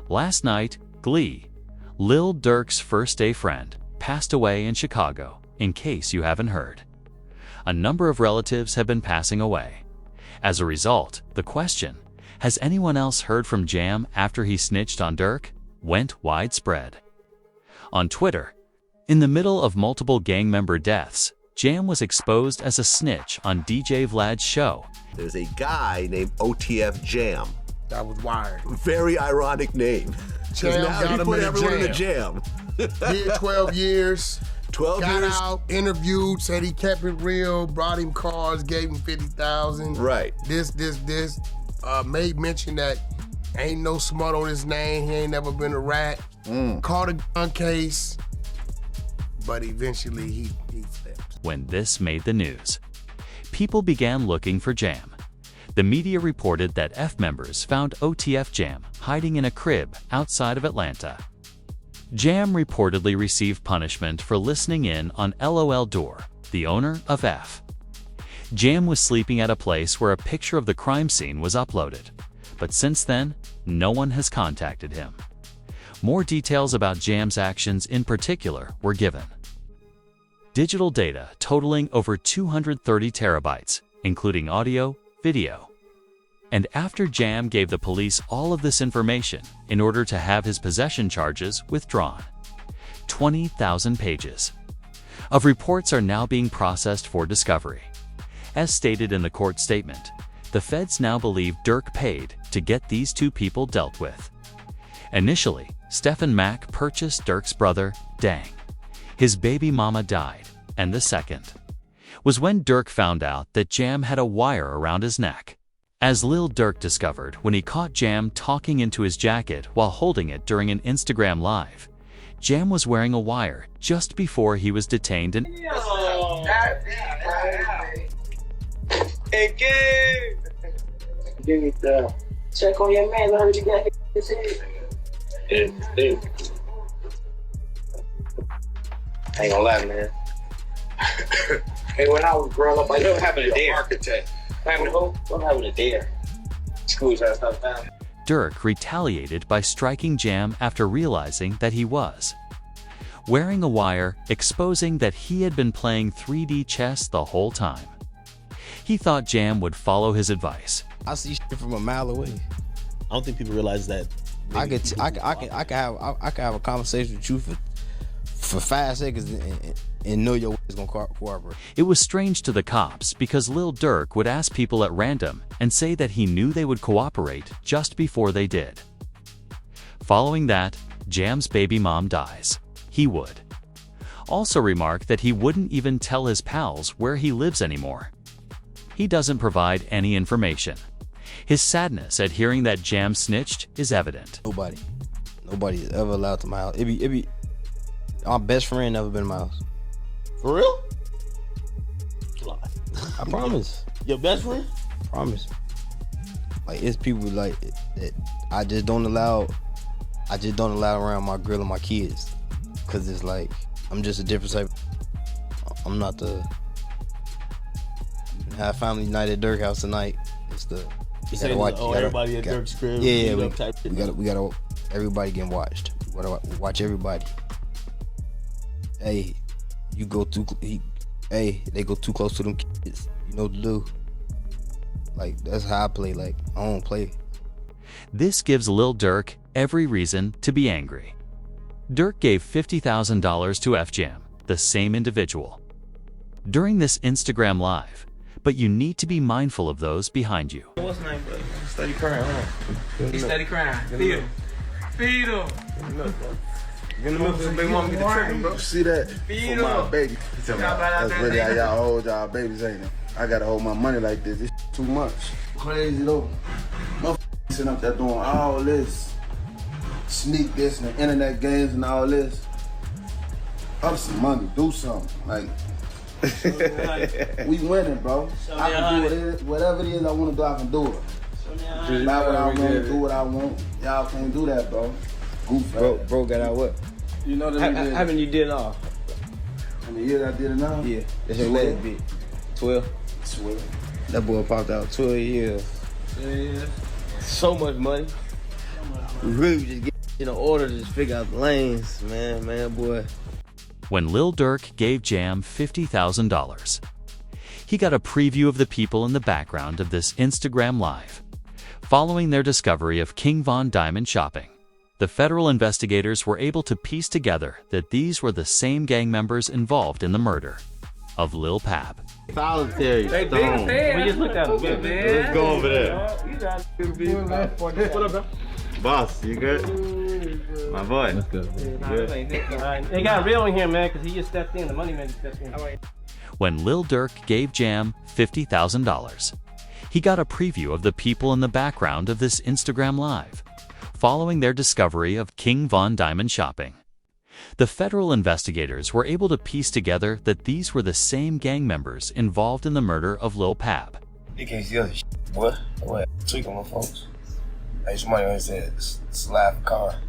Last night, Glee, Lil Durk's first-day friend, passed away in Chicago, in case you haven't heard. A number of relatives have been passing away. As a result, the question, has anyone else heard from Jam after he snitched on Durk, went widespread. On Twitter, in the middle of multiple gang member deaths, Jam was exposed as a snitch on DJ Vlad's show. There's a guy named OTF Jam. That was wired. Very ironic name. Jam got him put in everyone the in the jam. Did 12 years. 12 got years. out, interviewed, said he kept it real, brought him cars, gave him 50,000. Right. This. Made mention that ain't no smut on his name. He ain't never been a rat. Caught a gun case, but eventually he flipped. When this made the news, people began looking for Jam. The media reported that F members found OTF Jam hiding in a crib outside of Atlanta. Jam reportedly received punishment for listening in on LOL Durk, the owner of F. Jam was sleeping at a place where a picture of the crime scene was uploaded, but since then, no one has contacted him. More details about Jam's actions in particular were given. Digital data totaling over 230 terabytes, including audio, video. And after Jam gave the police all of this information in order to have his possession charges withdrawn, 20,000 pages of reports are now being processed for discovery. As stated in the court statement, the feds now believe Durk paid to get these two people dealt with. Initially, Stephen Mack purchased Durk's brother, Dang. His baby mama died, and the second was when Durk found out that Jam had a wire around his neck. As Lil Durk discovered when he caught Jam talking into his jacket while holding it during an Instagram live, Jam was wearing a wire just before he was detained and Hey, give me the check on your man. I heard you got his head. I ain't gonna lie, man. Hey, when I was growing up, I don't have a dare. Architect. Having a who? Don't have a dare. School's out of town. Durk retaliated by striking Jam after realizing that he was wearing a wire, exposing that he had been playing 3D chess the whole time. He thought Jam would follow his advice. I see shit from a mile away. I don't think people realize that. I can have a conversation with you for 5 seconds and know your way is gonna cooperate. It was strange to the cops because Lil Durk would ask people at random and say that he knew they would cooperate just before they did. Following that, Jam's baby mom dies. He would also remark that he wouldn't even tell his pals where he lives anymore. He doesn't provide any information. His sadness at hearing that Jam snitched is evident. Nobody is ever allowed to my house. It be my best friend never been to my house. For real? I promise. Your best friend? Promise. Like, it's people like that I just don't allow around my girl and my kids. Cause it's like, I'm just a different type. I'm not the have family night at Durk house tonight. It's the you gotta watch everybody at Durk's crib. Yeah, we gotta everybody getting watched. We gotta watch everybody. Hey, they go too close to them kids. You know what to do. Like, that's how I play. Like, I don't play. This gives Lil Durk every reason to be angry. Durk gave $50,000 to F Jam, the same individual, during this Instagram live, but you need to be mindful of those behind you. What's his name, bro? Steady crying, huh? He's steady crying. Feed him. Feed him. Get in the middle, baby mama get the trigger, bro. You see that? Feed For my him. baby. That's really how y'all hold y'all babies, ain't it? I gotta hold my money like this. It's too much. Crazy though. Motherfuckers sitting up there doing all this. Sneak this and the internet games and all this. Up some money, do something. Like, we winning, bro. I can do whatever it is I want to do, I can do it. Buy what I want, do what I want. Y'all can't do that, bro. Goof, Bro got out what? You know that How many you did off? How many years I did it now? Yeah, that's your last bit. 12. 12. That boy popped out 12 years. Yeah. So much money. We really just get in order to just figure out the lanes, man, boy. When Lil Durk gave Jam $50,000, he got a preview of the people in the background of this Instagram Live. Following their discovery of King Von Diamond shopping, the federal investigators were able to piece together that these were the same gang members involved in the murder of Lil Pab. Solitary They big stone. fan. We just looked at him, man. Let's go over there. You guys be what up, bro? Boss, you good? My boy. Let's go. They got real in here, man, because he just stepped in. The money man just stepped in. When Lil Durk gave Jam $50,000, he got a preview of the people in the background of this Instagram Live. Following their discovery of King Von Diamond shopping, the federal investigators were able to piece together that these were the same gang members involved in the murder of Lil Pab. You can't see other shit, boy. What? Tweaking with folks. Hey, somebody always said, slap a car.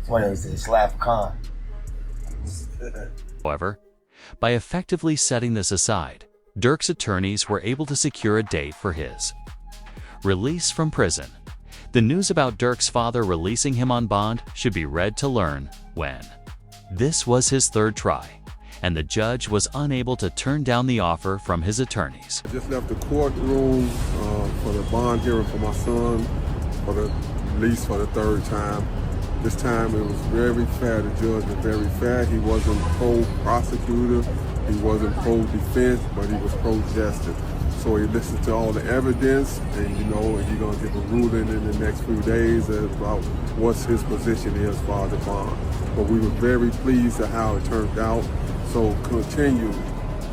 Somebody always said, slap a car. However, by effectively setting this aside, Durk's attorneys were able to secure a date for his release from prison. The news about Durk's father releasing him on bond should be read to learn when this was his third try, and the judge was unable to turn down the offer from his attorneys. I just left the courtroom for the bond hearing for my son for the release for the third time. This time it was very fair. The judge was very fair. He wasn't pro-prosecutor, he wasn't pro-defense, but he was pro-justice. So he listened to all the evidence, and he's gonna give a ruling in the next few days about what his position is for the bond. But we were very pleased at how it turned out. So continue,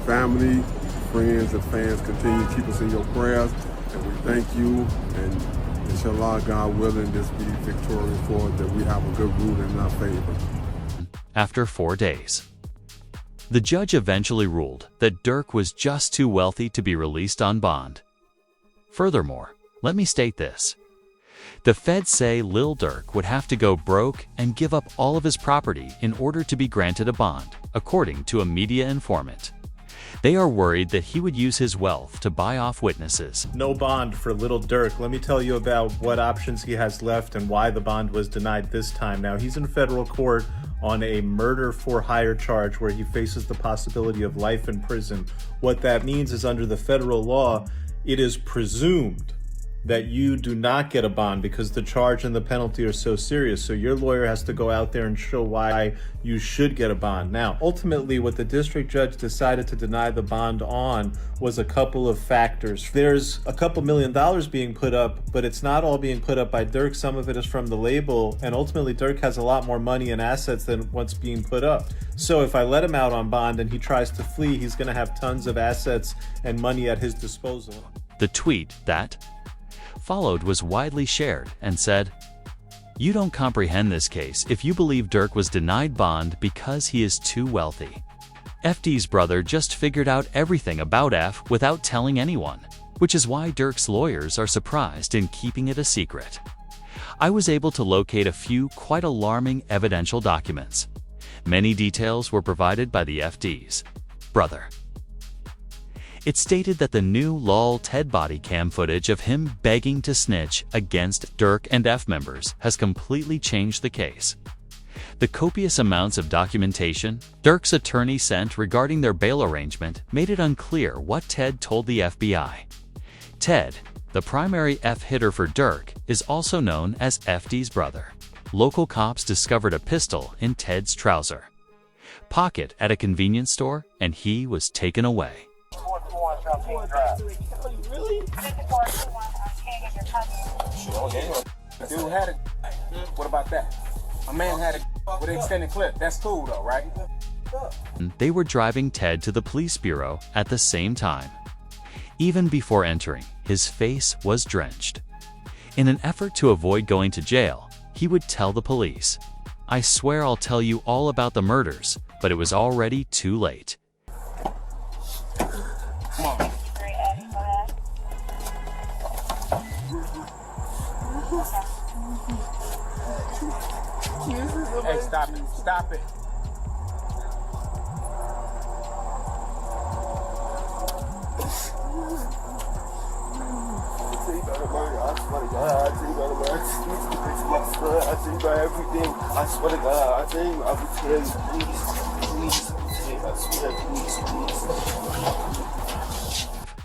family, friends, and fans, continue to keep us in your prayers, and we thank you. And inshallah, God willing, this be victorious for us, that we have a good ruling in our favor. After 4 days, the judge eventually ruled that Durk was just too wealthy to be released on bond. Furthermore, let me state this. The feds say Lil Durk would have to go broke and give up all of his property in order to be granted a bond, according to a media informant. They are worried that he would use his wealth to buy off witnesses. No bond for Lil Durk. Let me tell you about what options he has left and why the bond was denied this time. Now, he's in federal court on a murder for hire charge where he faces the possibility of life in prison. What that means is, under the federal law, it is presumed that you do not get a bond because the charge and the penalty are so serious. So your lawyer has to go out there and show why you should get a bond. Now, ultimately, what the district judge decided to deny the bond on was a couple of factors. There's a couple $1 million being put up, but it's not all being put up by Durk. Some of it is from the label, and ultimately Durk has a lot more money and assets than what's being put up. So if I let him out on bond and he tries to flee, he's gonna have tons of assets and money at his disposal. The tweet that followed was widely shared and said, "You don't comprehend this case if you believe Durk was denied bond because he is too wealthy. FD's brother just figured out everything about F without telling anyone, which is why Durk's lawyers are surprised in keeping it a secret. I was able to locate a few quite alarming evidential documents. Many details were provided by the FD's brother." It stated that the new LOL TED body cam footage of him begging to snitch against Durk and F members has completely changed the case. The copious amounts of documentation Durk's attorney sent regarding their bail arrangement made it unclear what Ted told the FBI. Ted, the primary F hitter for Durk, is also known as FD's brother. Local cops discovered a pistol in Ted's trouser pocket at a convenience store, and he was taken away. Really? Dude had a. What about that? A man had a with an extended clip. That's cool though, right? They were driving Ted to the police bureau at the same time. Even before entering, his face was drenched. In an effort to avoid going to jail, he would tell the police, "I swear I'll tell you all about the murders," but it was already too late. Come on. Hey, stop it. Stop it.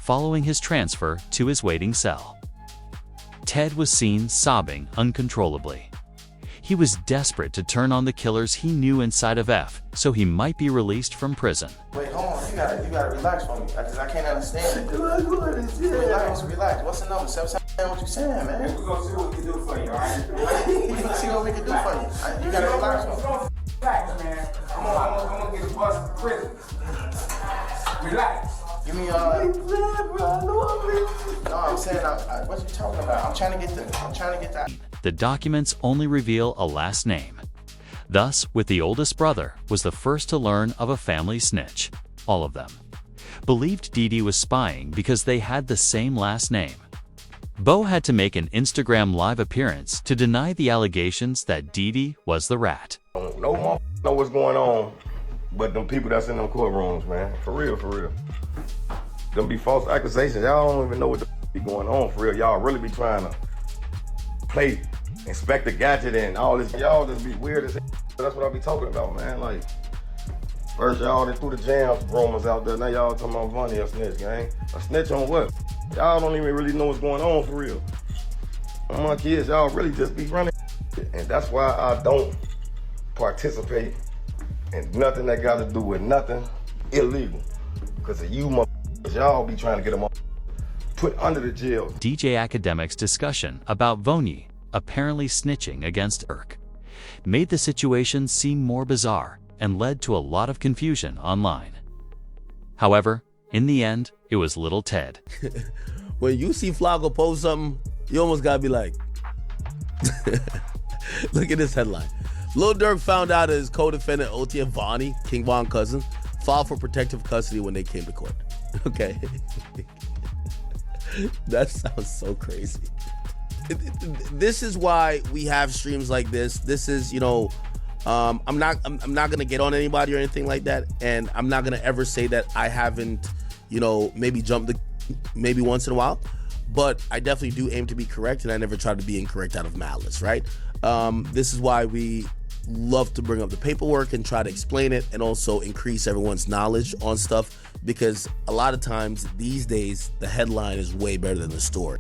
Following his transfer to his waiting cell, Ted was seen sobbing uncontrollably. He was desperate to turn on the killers he knew inside of F, so he might be released from prison. Wait, hold on. You gotta relax for me, because I can't understand it. Relax. What's the number? 7 what you saying, man? We're gonna see what we can do for you, all right? We're gonna see what we can do for you. You gotta relax for me. Relax, man. I'm gonna get a bus to prison. Relax. Give me No, I'm saying, what you talking about? I'm trying to get that. The documents only reveal a last name. Thus, with the oldest brother, was the first to learn of a family snitch. All of them believed Didi was spying because they had the same last name. Bo had to make an Instagram live appearance to deny the allegations that Didi was the rat. No motherfucker know what's going on, but them people that's in them courtrooms, man. For real. Them be false accusations. Y'all don't even know what the be going on for real. Y'all really be trying to play Inspector Gadget and all this. Y'all just be weird as hell. That's what I be talking about, man. Like, first y'all done threw the jams rumors out there. Now y'all talking about Vonnie a snitch, gang. A snitch on what? Y'all don't even really know what's going on for real. My kids, y'all really just be running. And that's why I don't participate in nothing that got to do with nothing illegal. Because of you motherfuckers, y'all be trying to get them all put under the jail. DJ Academic's discussion about Vonnie apparently snitching against Durk made the situation seem more bizarre and led to a lot of confusion online. However, in the end, it was little Ted. When you see Flacco post something, you almost gotta be like, look at this headline. Lil Durk found out his co-defendant OTF Vonnie, King Von cousin, filed for protective custody when they came to court. Okay. That sounds so crazy. This is why we have streams like this. This is, I'm not gonna get on anybody or anything like that, and I'm not gonna ever say that I haven't, maybe jumped maybe once in a while, but I definitely do aim to be correct, and I never try to be incorrect out of malice, right? This is why we love to bring up the paperwork and try to explain it, and also increase everyone's knowledge on stuff, because a lot of times these days the headline is way better than the story.